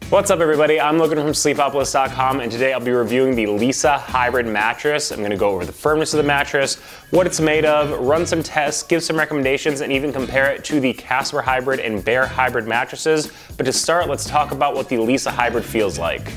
What's up everybody, I'm Logan from Sleepopolis.com and today I'll be reviewing the Leesa Hybrid mattress. I'm going to go over the firmness of the mattress, what it's made of, run some tests, give some recommendations, and even compare it to the Casper Hybrid and Bear Hybrid mattresses. But to start, let's talk about what the Leesa Hybrid feels like.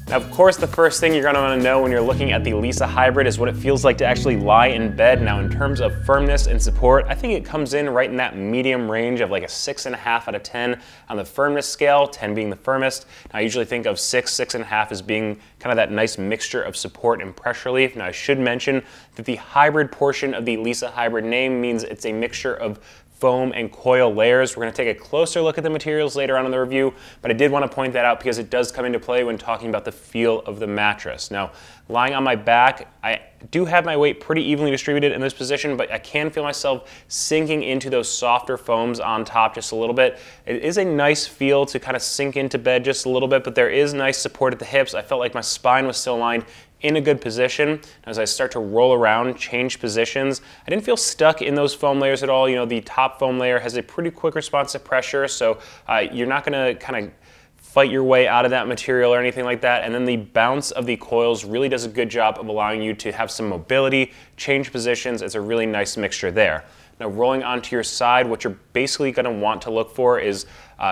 Now, of course, the first thing you're going to want to know when you're looking at the Leesa Hybrid is what it feels like to actually lie in bed. Now, in terms of firmness and support, I think it comes in right in that medium range of like a 6.5 out of 10 on the firmness scale, 10 being the firmest. Now, I usually think of 6.5 as being kind of that nice mixture of support and pressure relief. Now, I should mention that the hybrid portion of the Leesa Hybrid name means it's a mixture of foam and coil layers. We're going to take a closer look at the materials later on in the review, but I did want to point that out because it does come into play when talking about the feel of the mattress. Now, lying on my back, I do have my weight pretty evenly distributed in this position, but I can feel myself sinking into those softer foams on top just a little bit. It is a nice feel to kind of sink into bed just a little bit, but there is nice support at the hips. I felt like my spine was still aligned in a good position. As I start to roll around, change positions, I didn't feel stuck in those foam layers at all. You know, the top foam layer has a pretty quick response to pressure, so you're not gonna kind of fight your way out of that material or anything like that. And then the bounce of the coils really does a good job of allowing you to have some mobility, change positions. It's a really nice mixture there. Now, rolling onto your side, what you're basically going to want to look for is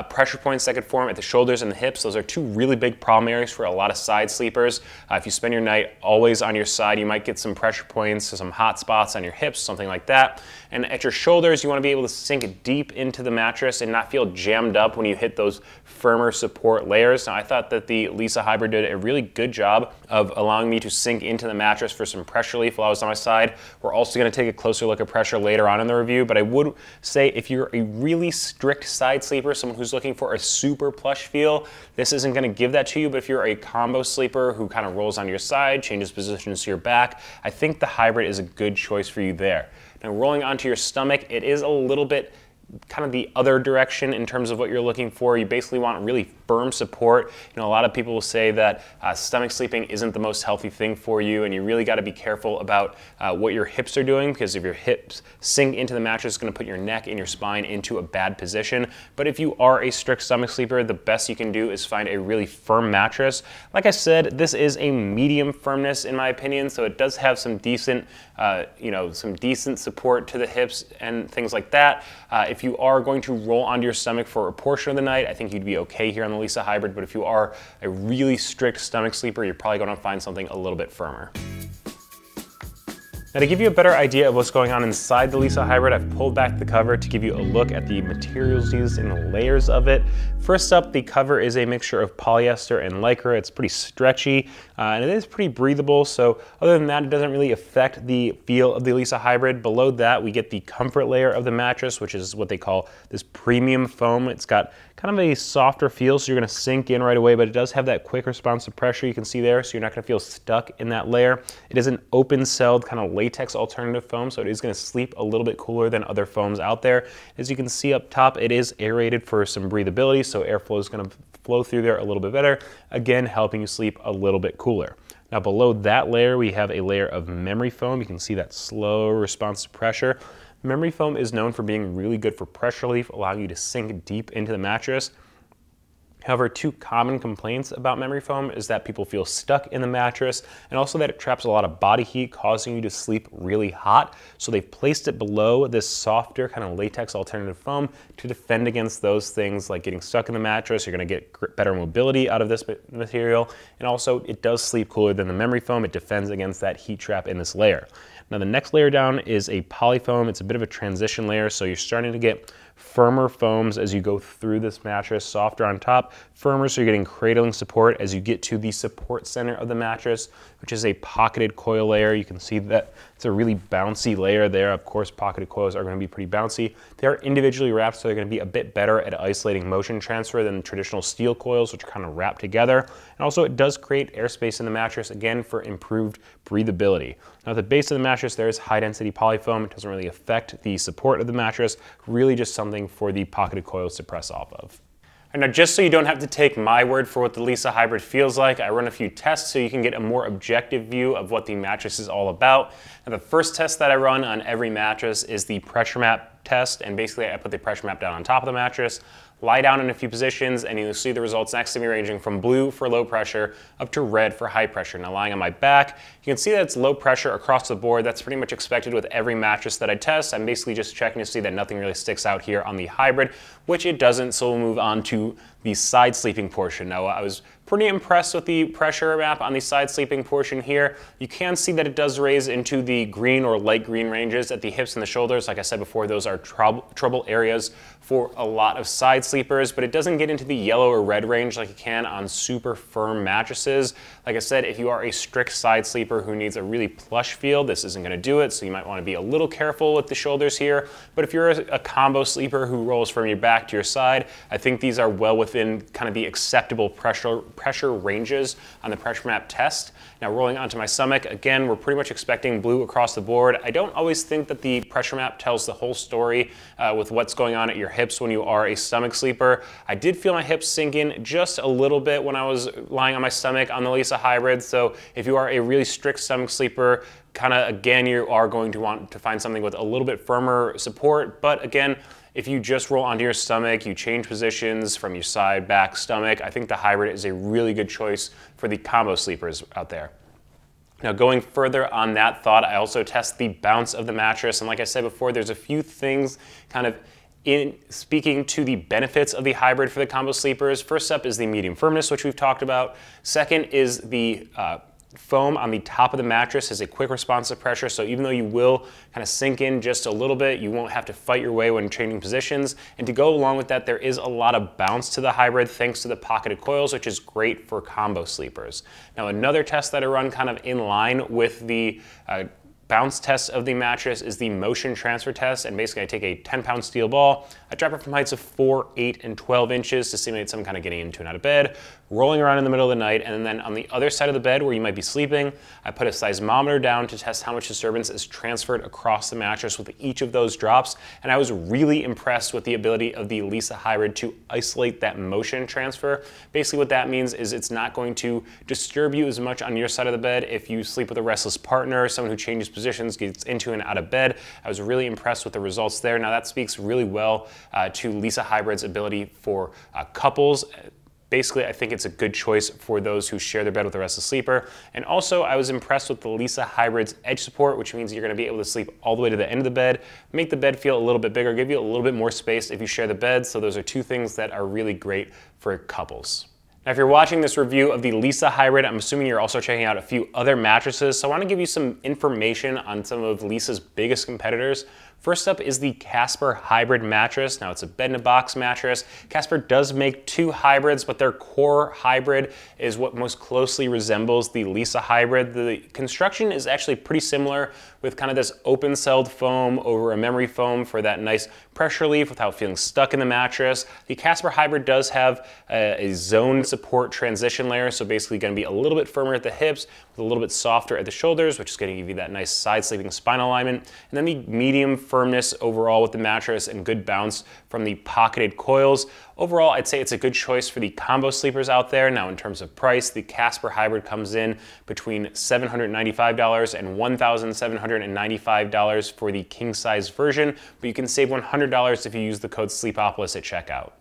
pressure points that could form at the shoulders and the hips. Those are two really big problem areas for a lot of side sleepers. If you spend your night always on your side, you might get some pressure points, some hot spots on your hips, something like that. And at your shoulders, you want to be able to sink deep into the mattress and not feel jammed up when you hit those firmer support layers. Now, I thought that the Leesa Hybrid did a really good job of allowing me to sink into the mattress for some pressure relief while I was on my side. We're also going to take a closer look at pressure later on in the review, but I would say if you're a really strict side sleeper, someone who's looking for a super plush feel, this isn't going to give that to you. But if you're a combo sleeper who kind of rolls on your side, changes positions to your back, I think the Hybrid is a good choice for you there. Now, rolling onto your stomach, it is a little bit kind of the other direction in terms of what you're looking for. You basically want really firm support. You know, a lot of people will say that stomach sleeping isn't the most healthy thing for you, and you really got to be careful about what your hips are doing, because if your hips sink into the mattress, it's going to put your neck and your spine into a bad position. But if you are a strict stomach sleeper, the best you can do is find a really firm mattress. Like I said, this is a medium firmness in my opinion, so it does have some decent, some decent support to the hips and things like that. If you are going to roll onto your stomach for a portion of the night, I think you'd be okay here on the Leesa Hybrid, but if you are a really strict stomach sleeper, you're probably going to find something a little bit firmer. Now, to give you a better idea of what's going on inside the Leesa Hybrid, I've pulled back the cover to give you a look at the materials used and the layers of it. First up, the cover is a mixture of polyester and lycra. It's pretty stretchy and it is pretty breathable. So other than that, it doesn't really affect the feel of the Leesa Hybrid. Below that, we get the comfort layer of the mattress, which is what they call this premium foam. It's got kind of a softer feel, so you're going to sink in right away, but it does have that quick response to pressure you can see there, so you're not going to feel stuck in that layer. It is an open-celled kind of latex alternative foam, so it is going to sleep a little bit cooler than other foams out there. As you can see up top, it is aerated for some breathability, so airflow is going to flow through there a little bit better, again helping you sleep a little bit cooler. Now, below that layer, we have a layer of memory foam. You can see that slow response to pressure. Memory foam is known for being really good for pressure relief, allowing you to sink deep into the mattress. However, two common complaints about memory foam is that people feel stuck in the mattress, and also that it traps a lot of body heat, causing you to sleep really hot. So they've placed it below this softer kind of latex alternative foam to defend against those things like getting stuck in the mattress. You're going to get better mobility out of this material, and also it does sleep cooler than the memory foam. It defends against that heat trap in this layer. Now, the next layer down is a polyfoam. It's a bit of a transition layer, so you're starting to get firmer foams as you go through this mattress, softer on top, firmer, so you're getting cradling support as you get to the support center of the mattress, which is a pocketed coil layer. You can see that it's a really bouncy layer there. Of course, pocketed coils are going to be pretty bouncy. They are individually wrapped, so they're going to be a bit better at isolating motion transfer than traditional steel coils, which are kind of wrapped together. And also, it does create airspace in the mattress, again, for improved breathability. Now, at the base of the mattress, there is high-density polyfoam. It doesn't really affect the support of the mattress, really just something for the pocketed coils to press off of. And now, just so you don't have to take my word for what the Leesa Hybrid feels like, I run a few tests so you can get a more objective view of what the mattress is all about. Now, the first test that I run on every mattress is the pressure map test, and basically I put the pressure map down on top of the mattress, lie down in a few positions, and you'll see the results next to me ranging from blue for low pressure up to red for high pressure. Now lying on my back, you can see that it's low pressure across the board. That's pretty much expected with every mattress that I test. I'm basically just checking to see that nothing really sticks out here on the Hybrid, which it doesn't, so we'll move on to the side sleeping portion. Now I was pretty impressed with the pressure map on the side sleeping portion here. You can see that it does raise into the green or light green ranges at the hips and the shoulders. Like I said before, those are trouble areas for a lot of side sleepers, but it doesn't get into the yellow or red range like it can on super firm mattresses. Like I said, if you are a strict side sleeper who needs a really plush feel, this isn't gonna do it, so you might wanna be a little careful with the shoulders here. But if you're a combo sleeper who rolls from your back to your side, I think these are well within kind of the acceptable pressure ranges on the pressure map test. Now rolling onto my stomach, again, we're pretty much expecting blue across the board. I don't always think that the pressure map tells the whole story with what's going on at your hips when you are a stomach sleeper. I did feel my hips sink in just a little bit when I was lying on my stomach on the Leesa Hybrid, so if you are a really strict stomach sleeper, kind of again, you are going to want to find something with a little bit firmer support, but again, if you just roll onto your stomach, you change positions from your side, back, stomach, I think the Hybrid is a really good choice for the combo sleepers out there. Now going further on that thought, I also test the bounce of the mattress, and like I said before, there's a few things kind of in speaking to the benefits of the Hybrid for the combo sleepers. First up is the medium firmness, which we've talked about. Second is the foam on the top of the mattress has a quick response to pressure, so even though you will kind of sink in just a little bit, you won't have to fight your way when changing positions. And to go along with that, there is a lot of bounce to the Hybrid thanks to the pocketed coils, which is great for combo sleepers. Now another test that I run kind of in line with the bounce test of the mattress is the motion transfer test, and basically I take a 10-pound steel ball, I drop it from heights of 4, 8, and 12 inches to simulate some kind of getting into and out of bed, rolling around in the middle of the night, and then on the other side of the bed where you might be sleeping, I put a seismometer down to test how much disturbance is transferred across the mattress with each of those drops, and I was really impressed with the ability of the Leesa Hybrid to isolate that motion transfer. Basically what that means is it's not going to disturb you as much on your side of the bed if you sleep with a restless partner, someone who changes positions, gets into and out of bed. I was really impressed with the results there. Now that speaks really well to Leesa Hybrid's ability for couples. Basically, I think it's a good choice for those who share their bed with a restless sleeper. And also, I was impressed with the Leesa Hybrid's edge support, which means you're gonna be able to sleep all the way to the end of the bed, make the bed feel a little bit bigger, give you a little bit more space if you share the bed. So those are two things that are really great for couples. Now, if you're watching this review of the Leesa Hybrid, I'm assuming you're also checking out a few other mattresses. So I wanna give you some information on some of Leesa's biggest competitors. First up is the Casper Hybrid mattress. Now it's a bed-in-a-box mattress. Casper does make two hybrids, but their core hybrid is what most closely resembles the Leesa Hybrid. The construction is actually pretty similar with kind of this open-celled foam over a memory foam for that nice pressure relief without feeling stuck in the mattress. The Casper Hybrid does have a zone support transition layer, so basically gonna be a little bit firmer at the hips with a little bit softer at the shoulders, which is gonna give you that nice side sleeping spine alignment. And then the medium firmness overall with the mattress and good bounce from the pocketed coils. Overall, I'd say it's a good choice for the combo sleepers out there. Now, in terms of price, the Casper Hybrid comes in between $795 and $1,795 for the king size version, but you can save $100 if you use the code Sleepopolis at checkout.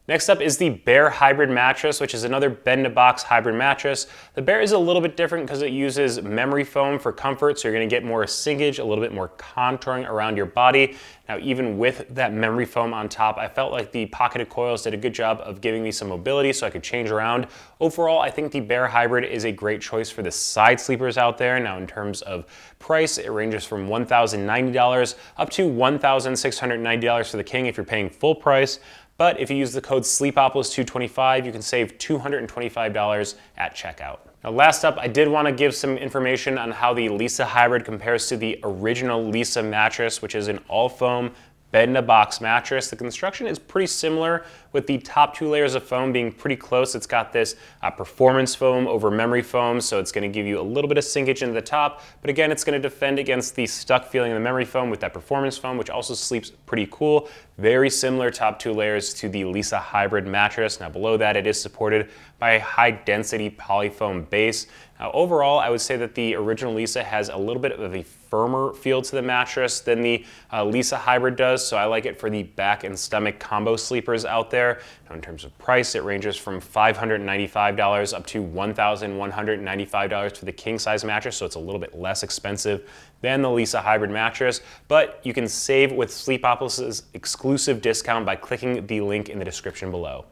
Next up is the Bear Hybrid mattress, which is another bed-in-a-box hybrid mattress. The Bear is a little bit different because it uses memory foam for comfort, so you're gonna get more sinkage, a little bit more contouring around your body. Now, even with that memory foam on top, I felt like the pocketed coils did a good job of giving me some mobility so I could change around. Overall, I think the Bear Hybrid is a great choice for the side sleepers out there. Now, in terms of price, it ranges from $1,090 up to $1,690 for the king if you're paying full price. But if you use the code Sleepopolis225, you can save $225 at checkout. Now last up, I did want to give some information on how the Leesa Hybrid compares to the original Leesa mattress, which is an all-foam bed-in-a-box mattress. The construction is pretty similar, with the top two layers of foam being pretty close. It's got this performance foam over memory foam, so it's going to give you a little bit of sinkage into the top, but again, it's going to defend against the stuck feeling of the memory foam with that performance foam, which also sleeps pretty cool. Very similar top two layers to the Leesa Hybrid mattress. Now below that, it is supported by a high density polyfoam base. Now overall, I would say that the original Leesa has a little bit of a firmer feel to the mattress than the Leesa Hybrid does, so I like it for the back and stomach combo sleepers out there. Now in terms of price, it ranges from $595 up to $1,195 for the king size mattress, so it's a little bit less expensive than the Leesa Hybrid mattress, but you can save with Sleepopolis' exclusive discount by clicking the link in the description below.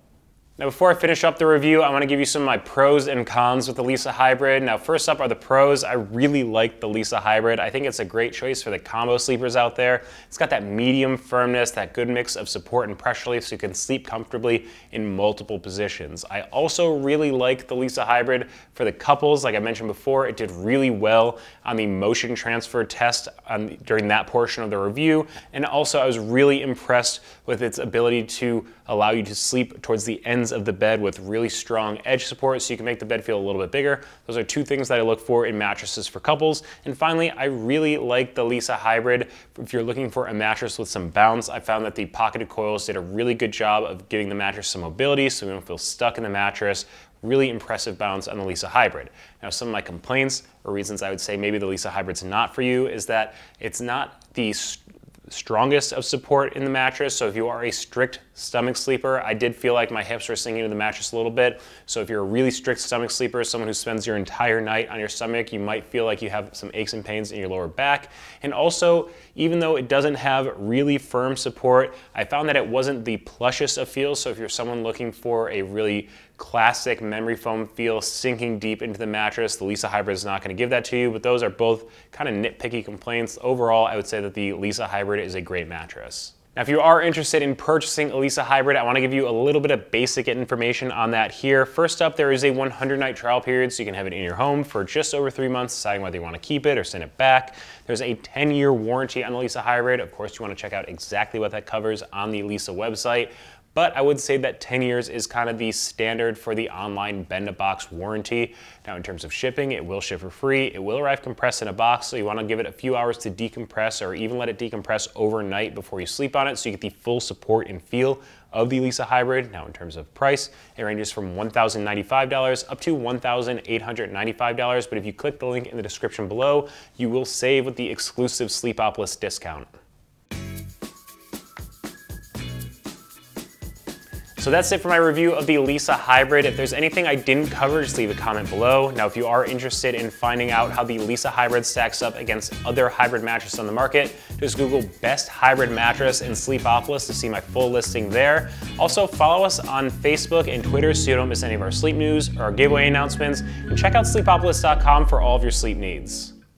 Now before I finish up the review, I want to give you some of my pros and cons with the Leesa Hybrid. Now first up are the pros. I really like the Leesa Hybrid. I think it's a great choice for the combo sleepers out there. It's got that medium firmness, that good mix of support and pressure relief so you can sleep comfortably in multiple positions. I also really like the Leesa Hybrid for the couples. Like I mentioned before, it did really well on the motion transfer test during that portion of the review. And also I was really impressed with its ability to allow you to sleep towards the ends of the bed with really strong edge support so you can make the bed feel a little bit bigger. Those are two things that I look for in mattresses for couples. And finally, I really like the Leesa Hybrid. If you're looking for a mattress with some bounce, I found that the pocketed coils did a really good job of giving the mattress some mobility so we don't feel stuck in the mattress. Really impressive bounce on the Leesa Hybrid. Now some of my complaints or reasons I would say maybe the Leesa Hybrid's not for you is that it's not the strongest of support in the mattress. So if you are a strict stomach sleeper, I did feel like my hips were sinking into the mattress a little bit. So if you're a really strict stomach sleeper, someone who spends your entire night on your stomach, you might feel like you have some aches and pains in your lower back. And also, even though it doesn't have really firm support, I found that it wasn't the plushest of feels. So if you're someone looking for a really classic memory foam feel sinking deep into the mattress, the Leesa Hybrid is not going to give that to you, but those are both kind of nitpicky complaints. Overall, I would say that the Leesa Hybrid is a great mattress. Now, if you are interested in purchasing a Leesa Hybrid, I want to give you a little bit of basic information on that here. First up, there is a 100-night trial period, so you can have it in your home for just over 3 months, deciding whether you want to keep it or send it back. There's a 10-year warranty on the Leesa Hybrid. Of course, you want to check out exactly what that covers on the Leesa website. But I would say that 10 years is kind of the standard for the online bend-a-box warranty. Now in terms of shipping, it will ship for free. It will arrive compressed in a box, so you want to give it a few hours to decompress or even let it decompress overnight before you sleep on it so you get the full support and feel of the Leesa Hybrid. Now in terms of price, it ranges from $1,095 up to $1,895, but if you click the link in the description below, you will save with the exclusive Sleepopolis discount. So that's it for my review of the Leesa Hybrid. If there's anything I didn't cover, just leave a comment below. Now, if you are interested in finding out how the Leesa Hybrid stacks up against other hybrid mattresses on the market, just Google best hybrid mattress in Sleepopolis to see my full listing there. Also, follow us on Facebook and Twitter so you don't miss any of our sleep news or our giveaway announcements. And check out sleepopolis.com for all of your sleep needs.